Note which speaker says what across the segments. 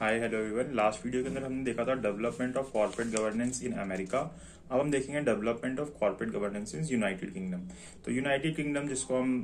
Speaker 1: Hi hello everyone. Last video के अंदर हमने देखा था development of corporate governance in America. अब हम देखेंगे development of corporate governance in United kingdom. तो यूनाइटेड किंगडम, जिसको हम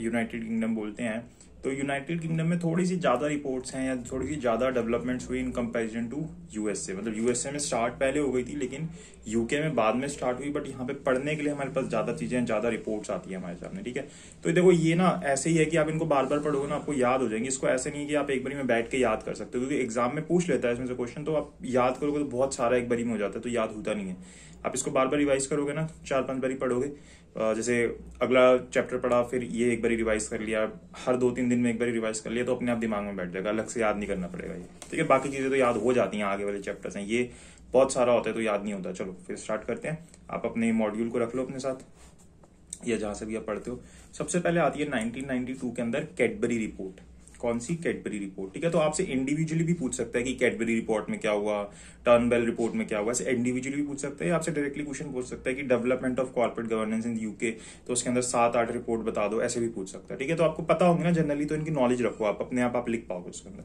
Speaker 1: यूनाइटेड किंगडम बोलते हैं, तो यूनाइटेड किंगडम में थोड़ी सी ज्यादा रिपोर्ट्स हैं या थोड़ी सी ज्यादा डेवलपमेंट्स हुई इन कंपैरिजन टू यूएसए। मतलब यूएसए में स्टार्ट पहले हो गई थी, लेकिन यूके में बाद में स्टार्ट हुई। बट यहाँ पे पढ़ने के लिए हमारे पास ज्यादा चीजें, ज्यादा रिपोर्ट्स आती है हमारे सामने। ठीक है, तो देखो ये ना ऐसे ही है कि आप इनको बार बार पढ़ोगे ना आपको याद हो जाएंगे। इसको ऐसे नहीं है कि आप एक बारी में बैठ के याद कर सकते हो, क्योंकि एग्जाम में पूछ लेता है इसमें से क्वेश्चन, तो आप याद करोगे तो बहुत सारा एक बारी में हो जाता है, तो याद होता नहीं है। आप इसको बार बार रिवाइज करोगे ना, 4-5 बारी पढ़ोगे। जैसे अगला चैप्टर पढ़ा, फिर ये एक बारी रिवाइज कर लिया, हर 2-3 दिन में एक बारी रिवाइज कर लिया, तो अपने आप दिमाग में बैठ जाएगा, अलग से याद नहीं करना पड़ेगा ये। ठीक है, बाकी चीजें तो याद हो जाती हैं, आगे वाले चैप्टर्स हैं, ये बहुत सारा होता है तो याद नहीं होता। चलो फिर स्टार्ट करते हैं। आप अपने मॉड्यूल को रख लो अपने साथ या जहां से भी आप पढ़ते हो। सबसे पहले आती है 1992 के अंदर कैडबरी रिपोर्ट। कौन सी? Cadbury report. ठीक है, तो आपसे इंडिविजुअली भी पूछ सकता है कि कैडबरी रिपोर्ट में क्या हुआ, टर्नबेल रिपोर्ट में क्या हुआ। ऐसे इंडिविजुअली भी पूछ सकता है, आपसे डायरेक्टली क्वेश्चन पूछ सकता है कि development of corporate governance in UK, तो उसके अंदर 7-8 रिपोर्ट बता दो, ऐसे भी पूछ सकता है। ठीक है, तो आपको पता होंगे ना जनरली, तो इनकी नॉलेज रखो, आप अपने आप लिख पाओगे उसके अंदर।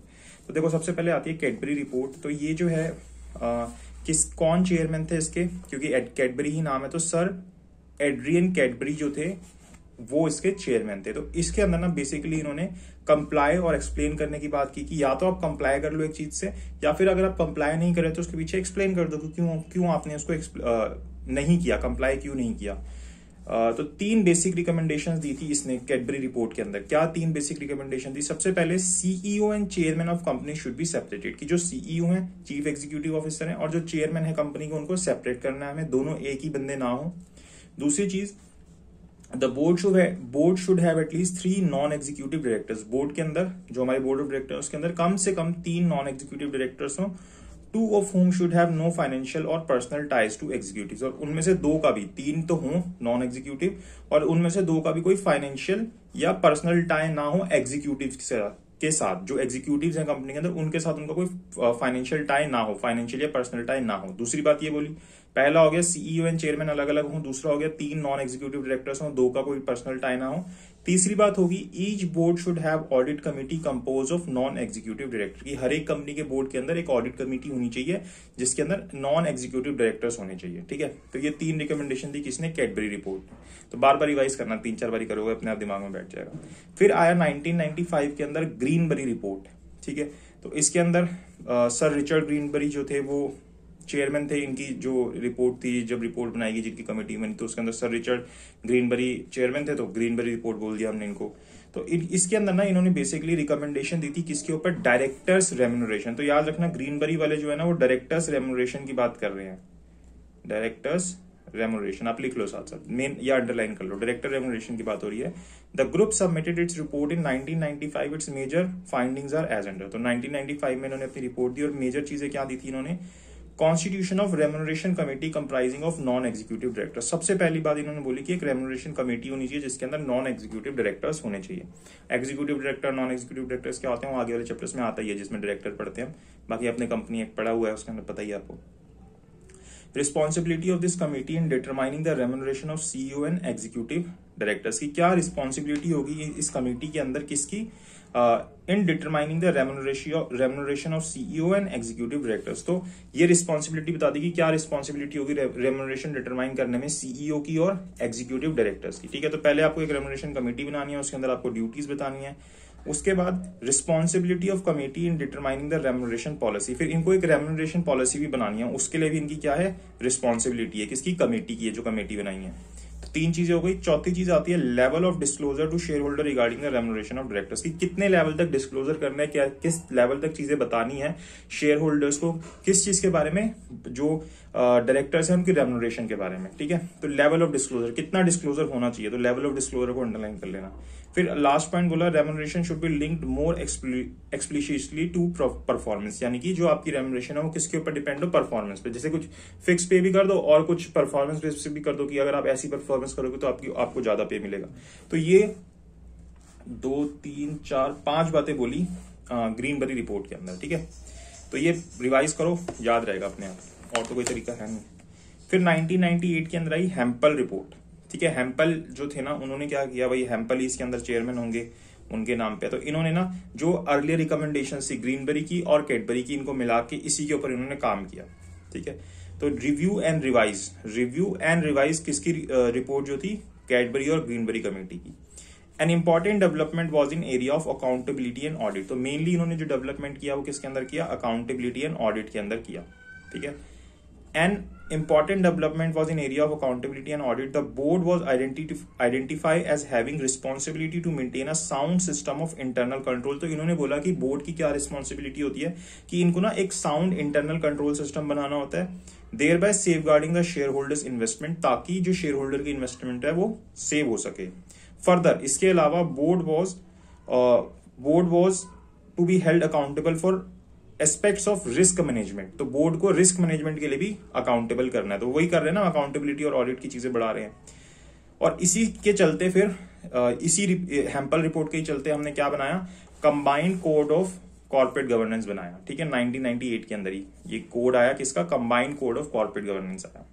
Speaker 1: तो देखो सबसे पहले आती है कैडबरी रिपोर्ट। तो ये जो है कौन चेयरमैन थे इसके, क्योंकि कैडबरी ही नाम है, तो सर एड्रियन कैडबरी जो थे वो इसके चेयरमैन थे। तो इसके अंदर ना बेसिकली इन्होंने कंप्लाई और एक्सप्लेन करने की बात की कि या तो आप कंप्लाई कर लो एक चीज से, या फिर अगर आप कंप्लाई नहीं करें तो उसके पीछे एक्सप्लेन कर दो कि क्यों आपने उसको नहीं किया, कंप्लाई क्यों नहीं किया। तो 3 बेसिक रिकमेंडेशंस दी थी इसने कैडबरी रिपोर्ट के अंदर। क्या 3 बेसिक रिकमेंडेशन थी? सबसे पहले CEO and chairman of company should be separated, कि जो सीईओ है, चीफ एग्जीक्यूटिव ऑफिसर है, और जो चेयरमैन है कंपनी को, उनको सेपरेट करना है हमें, दोनों एक ही बंदे ना हो। दूसरी चीज, the board should have at least 3 non executive directors. Board के अंदर, जो हमारे बोर्ड ऑफ डायरेक्टर्स के अंदर कम से कम 3 नॉन एग्जीक्यूटिव डायरेक्टर्स हो, 2 of whom should have no financial और personal ties to executives। और उनमें से 2 का भी, 3 तो हो नॉन एग्जीक्यूटिव, और उनमें से 2 का भी कोई फाइनेंशियल या पर्सनल टाई ना हो एग्जीक्यूटिव के साथ। जो एग्जीक्यूटिव्स हैं कंपनी के अंदर, उनके साथ उनका कोई फाइनेंशियल टाई ना हो, फाइनेंशियल या पर्सनल टाई ना हो। दूसरी बात ये बोली, पहला हो गया सीईओ एंड चेयरमैन अलग अलग हो, दूसरा हो गया 3 नॉन एग्जीक्यूटिव डायरेक्टर्स हो, 2 का कोई पर्सनल टाई ना हो। तीसरी बात होगी, each board should have audit committee compose of non executive director, की हर एक कंपनी के बोर्ड के अंदर एक ऑडिट कमेटी होनी चाहिए जिसके अंदर नॉन एग्जीक्यूटिव डायरेक्टर्स होने चाहिए। ठीक है, तो ये 3 रिकमेंडेशन थी किसने? Cadbury report. तो बार बार रिवाइज करना, 3-4 बार करोगे अपने आप दिमाग में बैठ जाएगा। फिर आया 1995 के अंदर ग्रीनबरी रिपोर्ट। ठीक है, तो इसके अंदर सर रिचर्ड ग्रीनबरी जो थे वो चेयरमैन थे। इनकी जो रिपोर्ट थी, जब रिपोर्ट बनाएगी जिनकी कमेटी बनी, तो उसके अंदर सर रिचर्ड ग्रीनबरी चेयरमैन थे, तो ग्रीनबरी रिपोर्ट बोल दिया हमने इनको। तो इसके अंदर ना इन्होंने बेसिकली रिकमेंडेशन दी थी किसके ऊपर? Directors remuneration. तो याद रखना, ग्रीनबरी वाले जो है ना वो डायरेक्टर्स रेम्यूनरेशन की बात कर रहे हैं। डायरेक्टर्स रेम्यूनरेशन आप लिख लो साथ साथ, मेन या अंडरलाइन कर लो, डायरेक्टर रेम्यूनरेशन की बात हो रही है। The group submitted its report in 1995, its major findings are as under. तो 1995 में इन्होंने अपनी रिपोर्ट दी, और मेजर चीजें क्या दी थी इन्होंने? Constitution of remuneration committee comprising of non executive director. सबसे पहली बात इन्होंने बोली कि एक रेम्यूनरेशन कमेटी होनी चाहिए जिसके अंदर नॉन एग्जीक्यूटिव डायरेक्टर्स होने चाहिए। Executive director, non executive directors क्या होते हैं वो आगे वाले चैप्टर्स में आता ही है, जिसमें डायरेक्टर पढ़ते हैं। बाकी अपने कंपनी एक पढ़ा हुआ है, उसके अंदर पता ही है आपको। Responsibility of this committee in determining the remuneration of CEO and executive directors, की क्या रिस्पॉन्सिबिलिटी होगी इस कमेटी के अंदर, किसकी? In determining the remuneration of CEO and executive directors. तो ये रिस्पॉन्सिबिलिटी बता दी कि क्या रिस्पॉन्सिबिलिटी होगी रेम्यूनरेशन डिटरमाइन करने में सीईओ की और एग्जीक्यूटिव डायरेक्टर्स की। ठीक है, तो पहले आपको एक रेम्यूनरेशन कमेटी बनानी है, उसके अंदर आपको ड्यूटीज बतानी है। उसके बाद responsibility of committee in determining the remuneration policy, फिर इनको एक रेम्यूनरेशन पॉलिसी भी बनानी है, उसके लिए भी इनकी क्या है? रिस्पॉन्सिबिलिटी है। किसकी? कमेटी की है, जो कमेटी बनाई है। तो 3 चीजें हो गई। चौथी चीज आती है level of disclosure to shareholder regarding the remuneration of directors, की कितने लेवल तक डिस्क्लोजर करना है, क्या किस लेवल तक चीजें बतानी है शेयर होल्डर्स को, किस चीज के बारे में? जो डायरेक्टर्स हैं उनकी रेम्यूनरेशन के बारे में। ठीक है, तो लेवल ऑफ डिस्क्लोजर, कितना डिस्क्लोजर होना चाहिए, तो लेवल ऑफ डिस्क्लोजर को अंडरलाइन कर लेना। फिर लास्ट पॉइंट बोला, remuneration should be linked more explicitly to performance, यानी कि जो आपकी रेम्यूनरेशन है वो किसके ऊपर डिपेंड हो? परफॉर्मेंस पे। जैसे कुछ फिक्स पे भी कर दो और कुछ परफॉर्मेंस बेस पे भी कर दो, कि अगर आप ऐसी परफॉर्मेंस करोगे तो आपको ज्यादा पे मिलेगा। तो ये 2, 3, 4, 5 बातें बोली ग्रीनबरी रिपोर्ट के अंदर। ठीक है, तो ये रिवाइज करो, याद रहेगा अपने आप, और तो कोई तरीका है नहीं। फिर 1998 के अंदर आई हेम्पल रिपोर्ट। ठीक है, हेम्पल जो थे ना, उन्होंने क्या किया भाई, हेम्पल इसके अंदर चेयरमैन होंगे, उनके नाम पे। तो इन्होंने ना जो अर्लियर रिकमेंडेशन थी ग्रीनबेरी की और कैडबरी की, इनको मिला के इसी के ऊपर इन्होंने काम किया, ठीक है। तो रिव्यू एंड रिवाइज किसकी रिपोर्ट जो थी, कैडबरी और ग्रीनबेरी कमेटी की। An important development was in area of accountability and audit. तो मेनली इन्होंने जो डेवलपमेंट किया वो किसके अंदर किया, अकाउंटेबिलिटी एंड ऑडिट के अंदर किया, ठीक है। An important development was in area of accountability and audit. The board was identified as having responsibility to maintain a sound system of internal control. तो इन्होंने बोला कि बोर्ड की क्या रिस्पॉन्सिबिलिटी होती है कि इनको ना एक साउंड इंटरनल कंट्रोल सिस्टम बनाना होता है, thereby safeguarding the shareholders investment, ताकि जो शेयर होल्डर की इन्वेस्टमेंट है वो सेव हो सके। फर्दर इसके अलावा board was to be held accountable for aspects of risk management. तो बोर्ड को रिस्क मैनेजमेंट के लिए भी अकाउंटेबल करना है, तो वही कर रहे हैं ना, अकाउंटेबिलिटी और ऑडिट की चीजें बढ़ा रहे हैं। और इसी के चलते फिर इसी हैम्पल रिपोर्ट के ही चलते हमने क्या बनाया, combined code of corporate governance बनाया, ठीक है। 1998 के अंदर ही ये कोड आया, किसका, combined code of corporate governance आया।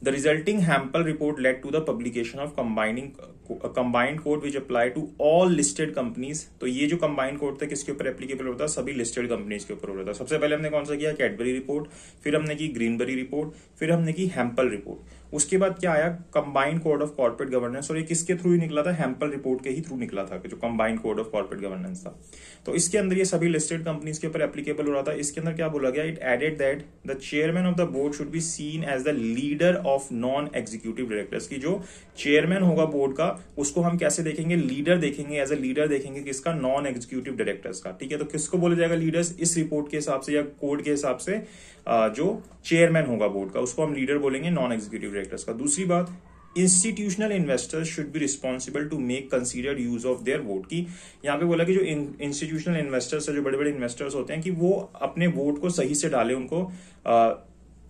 Speaker 1: The resulting Hampel report led to the publication of combined code which apply to all listed companies. तो ये जो combined code था किसके ऊपर एप्लीकेबल होता है, सभी listed companies के ऊपर होता है। सबसे पहले हमने कौन सा किया, कैडबरी रिपोर्ट, फिर हमने की ग्रीनबेरी रिपोर्ट, फिर हमने की हैम्पल रिपोर्ट। उसके बाद क्या आया, combined code of corporate governance, और ये किसके थ्रू निकला था, हैम्पल रिपोर्ट के ही थ्रू निकला था, जो combined code of corporate governance था। तो इसके अंदर ये सभी लिस्टेड कंपनीज के ऊपर एप्लीकेबल हो रहा था। इसके अंदर क्या बोला गया, it added that the chairman of the board should be seen as the leader of non executive directors. की जो चेयरमैन होगा बोर्ड का, उसको हम कैसे देखेंगे, लीडर देखेंगे, एज अ लीडर देखेंगे, किसका, नॉन एग्जीक्यूटिव डायरेक्टर्स का, ठीक है। तो किसको बोला जाएगा लीडर्स, इस रिपोर्ट के हिसाब से या कोड के हिसाब से जो चेयरमैन होगा बोर्ड का, उसको हम लीडर बोलेंगे, नॉन एग्जीक्यूटिव डायरेक्टर्स का। दूसरी बात, institutional investors should be responsible to make considered use of their vote. की यहाँ पे बोला कि जो इंस्टीट्यूशनल इन्वेस्टर्स है, जो बड़े बड़े इन्वेस्टर्स होते हैं, कि वो अपने वोट को सही से डाले, उनको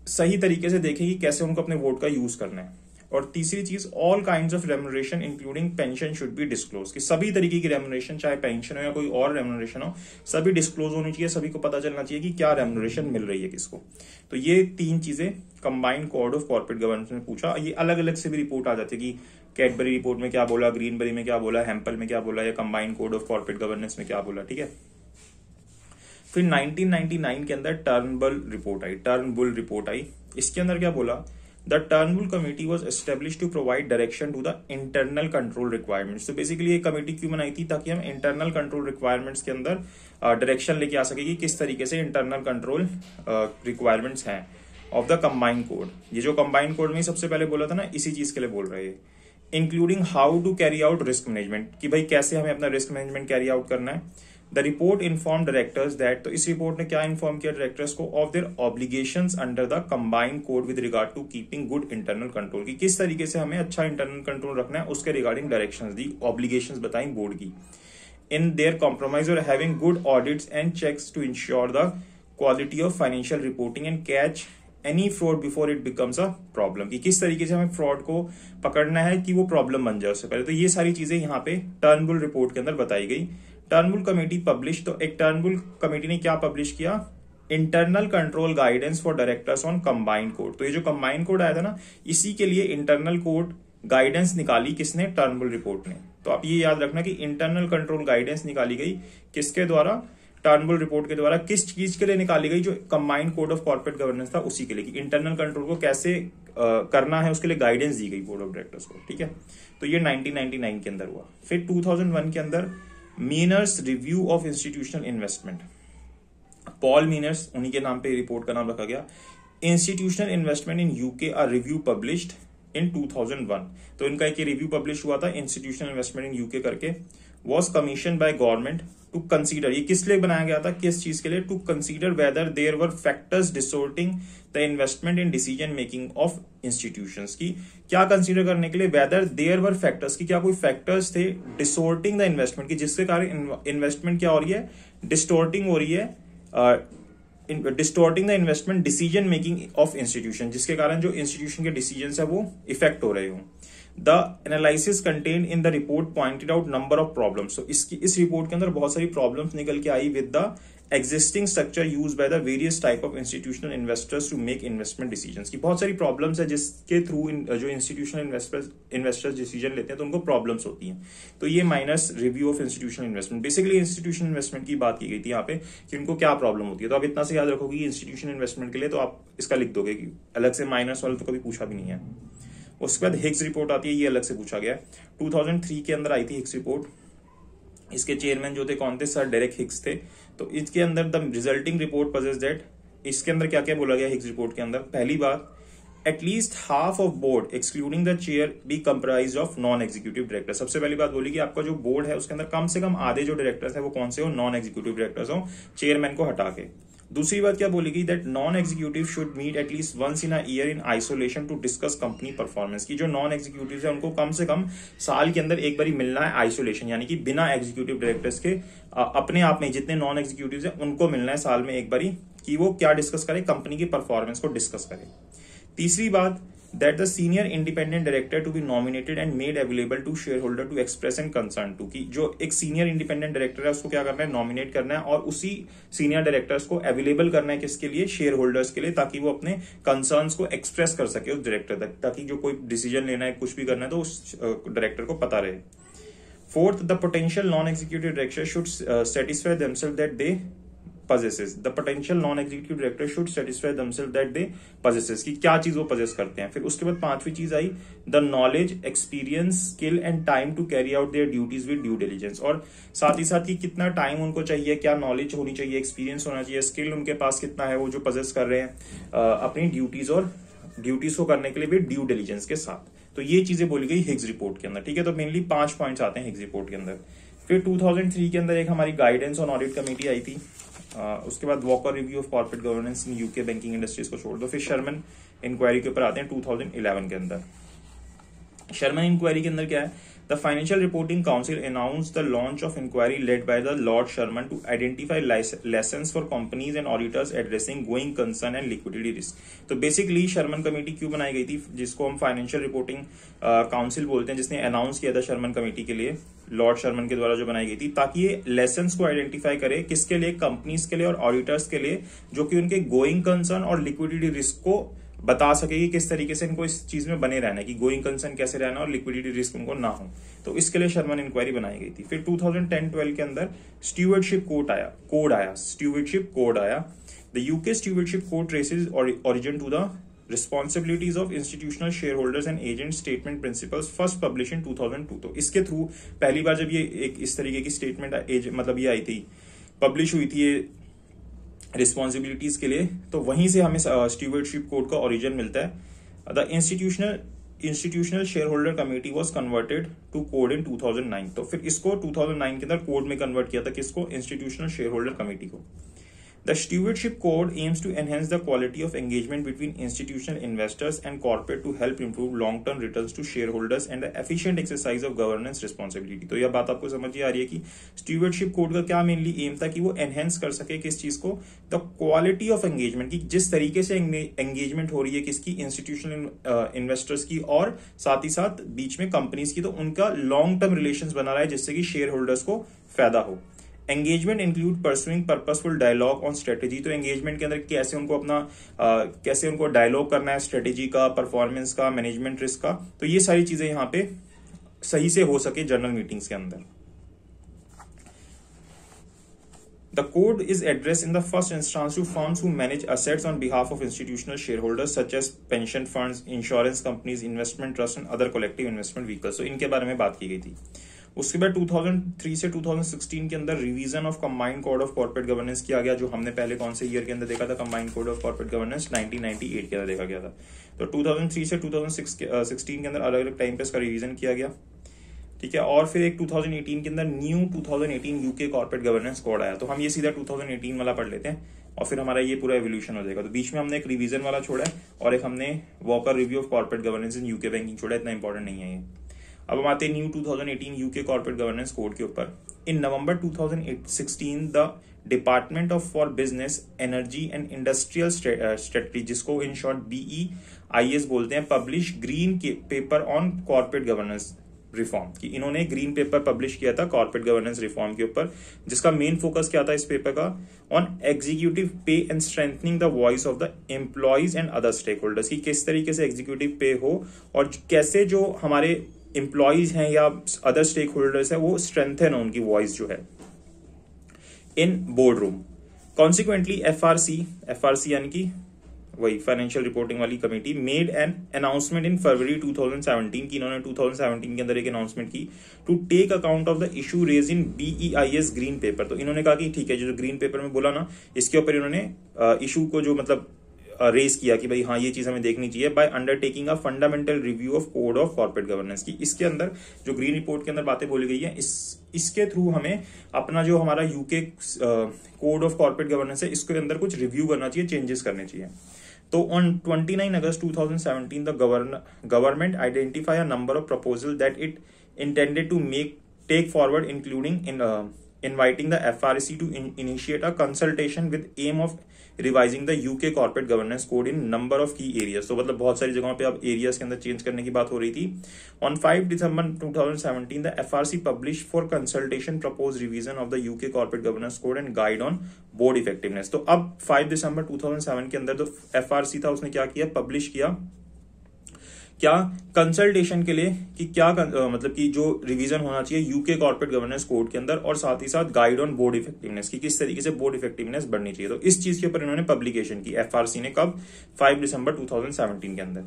Speaker 1: सही तरीके से देखें कि कैसे उनको अपने वोट का यूज करना है। और तीसरी चीज, all kinds of remuneration including pension should be disclose. कि सभी तरीके की रेम्यूनरेशन, चाहे पेंशन हो या कोई और रेम्यूनरेशन हो, सभी डिस्क्लोज होनी चाहिए, सभी को पता चलना चाहिए कि क्या रेम्यूनरेशन मिल रही है किसको। तो ये तीन चीजें combined code of corporate governance में पूछा। ये अलग अलग से भी रिपोर्ट आ जाती है कि कैडबरी रिपोर्ट में क्या बोला, ग्रीनबेरी में क्या बोला, हैम्पल में क्या बोला, या combined code of corporate governance में क्या बोला, ठीक है। फिर 1999 के अंदर टर्नबुल रिपोर्ट आई। इसके अंदर क्या बोला, the Turnbull committee was establish to provide direction to the internal control requirements. तो बेसिकली ये कमेटी क्यों बनाई थी, ताकि हम इंटरनल कंट्रोल रिक्वायरमेंट्स के अंदर डायरेक्शन लेके आ सके कि किस तरीके से इंटरनल कंट्रोल रिक्वायरमेंट्स हैं ऑफ द कंबाइंड कोड। ये जो कंबाइंड कोड में सबसे पहले बोला था ना, इसी चीज के लिए बोल रहे हैं, including how to carry out risk management, कि भाई कैसे हमें अपना रिस्क मैनेजमेंट कैरी आउट करना है। The report inform directors that, तो इस रिपोर्ट ने क्या इन्फॉर्म किया डायरेक्टर्स को, of their obligations under the combined code with regard to keeping good internal control, की किस तरीके से हमें अच्छा इंटरनल कंट्रोल रखना है, उसके रिगार्डिंग डायरेक्शंस दी, ऑब्लिगेशंस बताई बोर्ड की। इन देयर कॉम्प्रोमाइज और having good audits and checks to ensure the quality of financial reporting and catch any fraud before it becomes a problem, कि किस तरीके से हमें फ्रॉड को पकड़ना है कि वो प्रॉब्लम बन जाए उससे पहले। तो ये सारी चीजें यहाँ पे टर्नबुल रिपोर्ट के अंदर बताई गई। टर्नबुल कमेटी पब्लिश, तो एक टर्नबुल कमेटी ने क्या पब्लिश किया, internal control guidance for directors on combined code. तो ये जो कंबाइंड कोड आया था ना, इसी के लिए इंटरनल कोड गाइडेंस निकाली किसने, टर्नबुल रिपोर्ट ने। तो आप ये याद रखना कि इंटरनल कंट्रोल गाइडेंस निकाली गई किसके द्वारा, टर्नबुल रिपोर्ट के द्वारा। किस चीज के लिए निकाली गई, जो combined code of corporate governance था उसी के लिए, कि इंटरनल कंट्रोल को कैसे करना है, उसके लिए गाइडेंस दी गई बोर्ड ऑफ डायरेक्टर्स को, ठीक है। तो ये 1999 के अंदर हुआ। फिर 2001 के अंदर Myners review of institutional investment, Paul Myners, उन्हीं के नाम पे रिपोर्ट का नाम रखा गया। Institutional investment in UK are review published in 2001। तो इनका एक रिव्यू पब्लिश हुआ था, इंस्टीट्यूशनल इन्वेस्टमेंट इन यूके करके, was commission by government to consider, ये किस लिए बनाया गया था, किस चीज के लिए, to consider whether there were factors distorting the investment in decision making of institutions. की क्या कंसीडर करने के लिए, वेदर देयर वर फैक्टर्स, की क्या कोई फैक्टर्स थे डिसऑर्टिंग द इन्वेस्टमेंट, की जिसके कारण इन्वेस्टमेंट क्या हो रही है, डिस्टोर्टिंग हो रही है, distorting the investment decision making of institution, जिसके कारण जो इंस्टीट्यूशन के डिसीजन है वो इफेक्ट हो रहे हो। The analysis contained in the report pointed out number of problems. So इस रिपोर्ट के अंदर बहुत सारी प्रॉब्लम्स निकल के आई with the existing structure use by the various type of institutional investors to make investment decisions की बहुत सारी प्रॉब्लम्स है जिसके थ्रू जो इंस्टीट्यूशनल इन्वेस्टर्स डिसीजन लेते हैं तो उनको प्रॉब्लम्स होती हैं। तो ये minus review of institutional investment, basically institutional investment की बात की गई थी यहाँ पे कि उनको क्या प्रॉब्लम होती है। तो आप इतना से याद रखोगे कि इंस्टीट्यूशनल इन्वेस्टमेंट के लिए तो आप इसका लिख दोगे कि अलग से माइनस वाला तो कभी पूछा भी नहीं है। उसके बाद हिग्स रिपोर्ट आती है, ये अलग से पूछा गया है। 2003 के अंदर आई थी हिग्स रिपोर्ट। इसके चेयरमैन जो थे कौन थे? सर डेरेक हिग्स थे। तो इसके अंदर the resulting report possess that, इसके अंदर क्या क्या बोला गया हिग्स रिपोर्ट के अंदर? पहली बात, at least half of board excluding the chair be comprise of non executive director. सबसे पहली बात बोली कि आपका जो बोर्ड है उसके अंदर कम से कम आधे जो डायरेक्टर्स है वो कौन से हो? नॉन एग्जीक्यूटिव डायरेक्टर्स हो, चेयरमैन को हटा के। दूसरी बात क्या बोलेगी? That non executive should meet at least once in a year in isolation to discuss company performance की। जो नॉन एग्जीक्यूटिव है उनको कम से कम साल के अंदर एक बार मिलना है आइसोलेशन, यानी कि बिना एग्जीक्यूटिव डायरेक्टर्स के अपने आप में जितने नॉन एग्जीक्यूटिव है उनको मिलना है साल में एक बार कि वो क्या डिस्कस करे? कंपनी की परफॉर्मेंस को डिस्कस करे। तीसरी बात, that the senior independent director to be nominated and made available to shareholder to express and concern to, कि जो एक सीनियर इंडिपेंडेंट डायरेक्टर है उसको क्या करना है? नॉमिनेट करना है और उसी सीनियर डायरेक्टर्स को अवेलेबल करना है किसके लिए? शेयर होल्डर्स के लिए, ताकि वो अपने कंसर्न्स को एक्सप्रेस कर सके उस डायरेक्टर तक, ताकि जो कोई डिसीजन लेना है कुछ भी करना है तो उस डायरेक्टर को पता रहे। Fourth, the potential non executive director should satisfy themselves that they possesses, the potential non-executive director should satisfy themselves that they possesses, कि क्या चीज वो possess करते हैं। फिर उसके बाद पांचवी चीज आई, the knowledge, experience, skill and time to carry out their duties with due diligence, और साथ ही साथ कि कितना टाइम उनको चाहिए, क्या नॉलेज होनी चाहिए, एक्सपीरियंस होना चाहिए, स्किल उनके पास कितना है वो जो possess कर रहे हैं अपनी ड्यूटीज और ड्यूटीज को करने के लिए भी ड्यू डिलीजेंस के साथ। तो ये चीजें बोली गई हिग्स रिपोर्ट के अंदर, ठीक है। तो मेनली 5 पॉइंट्स आते हैं हिग्स रिपोर्ट के अंदर। फिर 2003 के अंदर एक हमारी गाइडेंस ऑन ऑडिट कमेटी आई थी। उसके बाद walker review of corporate governance in UK banking industries को छोड़ दो। फिर शर्मन इंक्वायरी के ऊपर आते हैं 2011 के अंदर। शर्मन इंक्वायरी के अंदर क्या है? The financial reporting council announce the launch of inquiry led by the Lord Sharman to identify lessons for companies and auditors addressing going concern and liquidity risk. तो बेसिकली शर्मन कमेटी क्यों बनाई गई थी, जिसको हम फाइनेंशियल रिपोर्टिंग काउंसिल बोलते हैं, जिसने अनाउंस किया था शर्मन कमेटी के लिए, लॉर्ड शर्मन के द्वारा जो बनाई गई थी, ताकि ये लेसन्स को आइडेंटिफाई करे, किसके लिए? कंपनीज के लिए और ऑडिटर्स के लिए, जो कि उनके गोइंग कंसर्न और लिक्विडिटी रिस्क को बता सके कि किस तरीके से इनको इस चीज में बने रहना है, कि गोइंग कंसर्न कैसे रहना और लिक्विडिटी रिस्क उनको ना हो। तो इसके लिए शर्मन इंक्वायरी बनाई गई थी। फिर 2010-12 के अंदर स्टीवर्डशिप कोड आया। The UK stewardship code traces origin to the responsibilities of institutional shareholders and agent statement principles, first publish in 2002। तो इसके थ्रू पहली बार जब ये एक इस तरीके की स्टेटमेंट मतलब ये आई थी, पब्लिश हुई थी ये रिस्पॉन्सिबिलिटीज के लिए, तो वहीं से हमें स्टीवर्डशिप कोड का ओरिजिन मिलता है। The institutional shareholder committee was converted to code in 2009। तो फिर इसको 2009 के अंदर कोड में कन्वर्ट किया था, किसको? इंस्टीट्यूशनल शेयर होल्डर कमेटी को। The stewardship code aims to enhance the quality of engagement between institutional investors and corporate to help improve long-term returns to shareholders and the efficient exercise of governance responsibility। तो यह बात आपको समझ आ रही है कि stewardship code का क्या मेनली एम था, कि वो एनहेंस कर सके किस चीज को? द क्वालिटी ऑफ एंगेजमेंट, की जिस तरीके से एंगेजमेंट हो रही है किसकी? इंस्टीट्यूशनल इन्वेस्टर्स की और साथ ही साथ बीच में कंपनीज की, तो उनका लॉन्ग टर्म रिलेशन बना रहा है जिससे कि शेयर होल्डर्स को फायदा हो। Engagement include pursuing purposeful dialogue on strategy. तो एंगेजमेंट के अंदर कैसे उनको कैसे उनको डायलॉग करना है स्ट्रेटेजी का, परफॉर्मेंस का, मैनेजमेंट रिस्क का, तो ये सारी चीजें यहाँ पे सही से हो सके जनरल मीटिंग्स के अंदर। The code is addressed in the first instance to firms who manage assets on behalf of institutional shareholders such as pension funds, insurance companies, investment trusts and other collective investment vehicles। तो इनके बारे में बात की गई थी। उसके बाद 2003 से 2016 के अंदर revision of combined code of corporate governance किया गया, जो हमने पहले कौन से ईयर के अंदर देखा था? Combined code of corporate governance 1998 के अंदर देखा गया था। तो 2003 से 2016 के अंदर अलग अलग टाइम पे इसका रिवीजन किया गया, ठीक है। और फिर एक 2018 के अंदर new 2018 UK corporate governance code आया। तो हम ये सीधा 2018 वाला पढ़ लेते हैं और फिर हमारा ये पूरा एवोल्यूशन हो जाएगा। तो बीच में हमने एक रिवीजन वाला छोड़ा है और एक हमने walker review of corporate governance in UK banking छोड़ा, इतना इंपॉर्टेंट नहीं है ये। अब हम आते हैं new 2018 UK corporate governance code के ऊपर। इन नवंबर 2016 the department of for business energy and industrial strategy, जिसको इन शॉर्ट BEIS बोलते हैं, publish green pepper on corporate governance. Reform की इन्होंने ग्रीन पेपर पब्लिश किया था कॉर्पोरेट गवर्नेंस रिफॉर्म के ऊपर, जिसका मेन फोकस क्या था इस पेपर का, on executive pay and strengthening the voice of the employees and other stakeholders, की किस तरीके से एग्जीक्यूटिव पे हो और कैसे जो हमारे एम्प्लॉयज हैं या अदर स्टेक होल्डर्स है वो स्ट्रेंथन उनकी वॉइस जो है in boardroom. Consequently FRC यानी कि वही फाइनेंशियल रिपोर्टिंग वाली committee made an announcement in February 2017 की, इन्होंने 2017 के अंदर एक अनाउंसमेंट की to take account of the issue raise in BEIS green paper. तो इन्होंने कहा कि ठीक है, जो ग्रीन पेपर में बोला ना, इसके ऊपर इन्होंने इशू को जो मतलब रेज किया कि भाई हाँ ये चीज हमें देखनी चाहिए by undertaking a fundamental review of code of corporate governance की। इसके अंदर जो ग्रीन रिपोर्ट के अंदर बातें बोली गई है, इसके थ्रू हमें अपना जो हमारा UK code of corporate governance है इसके अंदर कुछ रिव्यू करना चाहिए, चेंजेस करने चाहिए। तो on 29 August 2017 the government identify a number of proposal that it intended to take forward including inviting the FRC to initiate a consultation with aim of revising the UK corporate governance code in number of key areas। तो मतलब बहुत सारी जगहों पे अब areas के अंदर change करने की बात हो रही थी। On 5 December 2017 the FRC published for consultation proposed revision of the UK corporate governance code and guide on board effectiveness। तो अब 5 दिसंबर 2007 के अंदर जो FRC था उसने क्या किया, पब्लिश किया क्या कंसल्टेशन के लिए कि क्या मतलब कि जो रिवीजन होना चाहिए यूके कॉर्पोरेट गवर्नेंस कोड के अंदर, और साथ ही साथ गाइड ऑन बोर्ड इफेक्टिवनेस की किस तरीके से बोर्ड इफेक्टिवनेस बढ़नी चाहिए। तो इस चीज के ऊपर इन्होंने पब्लिकेशन की एफआरसी ने, कब, 5 दिसंबर 2017 के अंदर।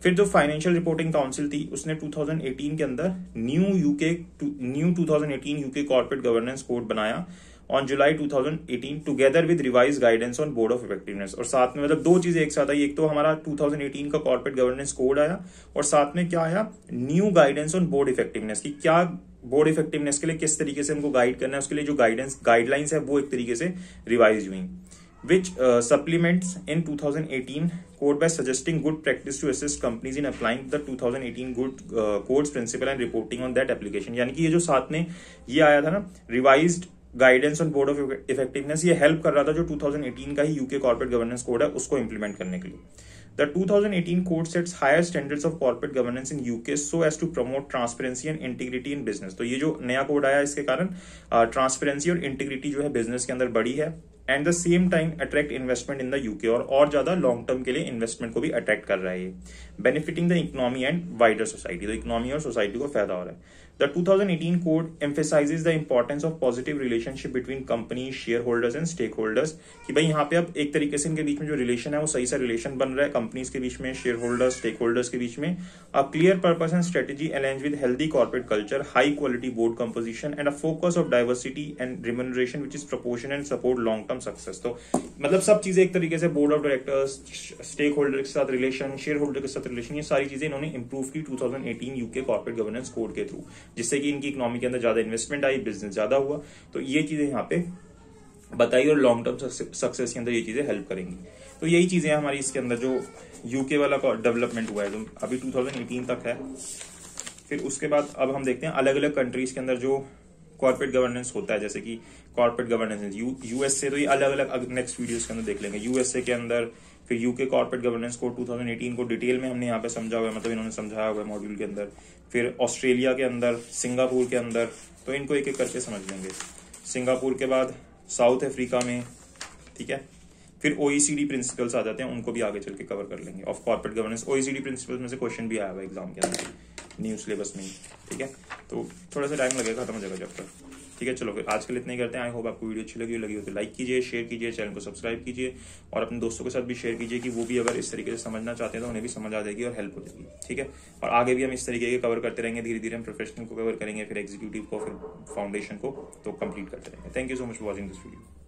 Speaker 1: फिर जो फाइनेंशियल रिपोर्टिंग काउंसिल थी उसने 2018 के अंदर new 2018 UK corporate governance code बनाया on July 2018 together with revise guidance on board of effectiveness. और साथ में मतलब दो चीजें एक साथ आई, एक तो हमारा 2018 का कॉर्पोरेट गवर्नेंस कोड आया और साथ में क्या आया, new guidance on board effectiveness की क्या बोर्ड इफेक्टिवनेस के लिए किस तरीके से हमको गाइड करना है, उसके लिए जो गाइडलाइंस है वो एक तरीके से रिवाइज हुई, which supplements in 2018 code by suggesting good practice to assist companies in applying the 2018 good codes principle and reporting on that application। यानी कि ये जो साथ में ये आया था ना revised guidance on board of effectiveness, ये हेल्प कर रहा था जो 2018 का ही यूके कॉर्पोरेट गवर्नेंस कोड है उसको इंप्लीमेंट करने के लिए। The 2018 code sets higher standards of corporate governance in UK so as to promote transparency and integrity in business। तो ये जो नया कोड आया इसके कारण ट्रांसपेरेंसी और इंटीग्रिटी जो है बिजनेस के अंदर बढ़ी है, and the same time attract investment in the UK, और ज्यादा लॉन्ग टर्म के लिए इन्वेस्टमेंट को भी अट्रैक्ट कर रहा है ये, benefiting the economy and wider society. तो इकोनॉमी और सोसाइटी को फायदा हो रहा है। The 2018 code emphasizes the importance of positive relationship between companies, shareholders and stakeholders। कि भाई यहाँ पे अब एक तरीके से इनके बीच में जो रिलेशन है वो सही सा रिलेशन बन रहा है, कंपनीज के बीच में, शेयर होल्डर्स, स्टेक होल्डर्स के बीच में। A clear purpose and strategy aligns with healthy corporate culture, high quality board composition and a focus of diversity and remuneration which is proportional and support long term success. तो मतलब सब चीजें एक तरीके से board of directors, stakeholder के साथ relation, share holder के साथ रिलेशन, ये सारी चीजें इन्होंने इंप्रूव की 2018 यूके कॉर्पोरेट गवर्नेंस कोड के थ्रू, जिससे कि इनकी इकोनॉमी के अंदर ज्यादा इन्वेस्टमेंट आई, बिजनेस ज्यादा हुआ। तो ये चीजें यहाँ पे बताई और लॉन्ग टर्म सक्सेस के अंदर ये चीजें हेल्प करेंगी। तो यही चीजें हमारी इसके अंदर जो यूके वाला डेवलपमेंट हुआ है जो अभी 2018 तक है। फिर उसके बाद अब हम देखते हैं अलग अलग कंट्रीज के अंदर जो कॉर्पोरेट गवर्नेंस होता है, जैसे कि कॉर्पोरेट गवर्नेंस यूएसए, तो ये अलग अलग नेक्स्ट वीडियोस के अंदर देख लेंगे। यूएसए के अंदर फिर यूके कॉर्पोरेट गवर्नेंस कोड 2018 को डिटेल में हमने यहाँ पे समझा हुआ है, मतलब इन्होंने समझाया हुआ है मॉड्यूल के अंदर। फिर ऑस्ट्रेलिया के अंदर, सिंगापुर के अंदर, तो इनको एक एक करके समझ लेंगे। सिंगापुर के बाद साउथ अफ्रीका में, ठीक है। फिर ओईसीडी प्रिंसिपल्स आ जाते हैं, उनको भी आगे चल के कवर कर लेंगे of corporate governance. OECD principles में से क्वेश्चन भी आया हुआ एग्जाम के अंदर, न्यू सिलेबस में, ठीक है। तो थोड़ा सा टाइम लगेगा, खत्म हो जाएगा चैप्टर, ठीक है। चलो फिर आज के लिए इतना ही करते हैं। आई होप आपको वीडियो अच्छी लगी हो तो लाइक कीजिए, शेयर कीजिए, चैनल को सब्सक्राइब कीजिए और अपने दोस्तों के साथ भी शेयर कीजिए कि वो भी अगर इस तरीके से समझना चाहते हैं तो उन्हें भी समझ आ जाएगी और हेल्प हो जाएगी, ठीक है। और आगे भी हम इस तरीके के कवर करते रहेंगे, धीरे धीरे हम प्रोफेशनल को कवर करेंगे, फिर एग्जीक्यूटिव को, फिर फाउंडेशन को, तो कंप्लीट करते रहेंगे। Thank you so much for watching this video.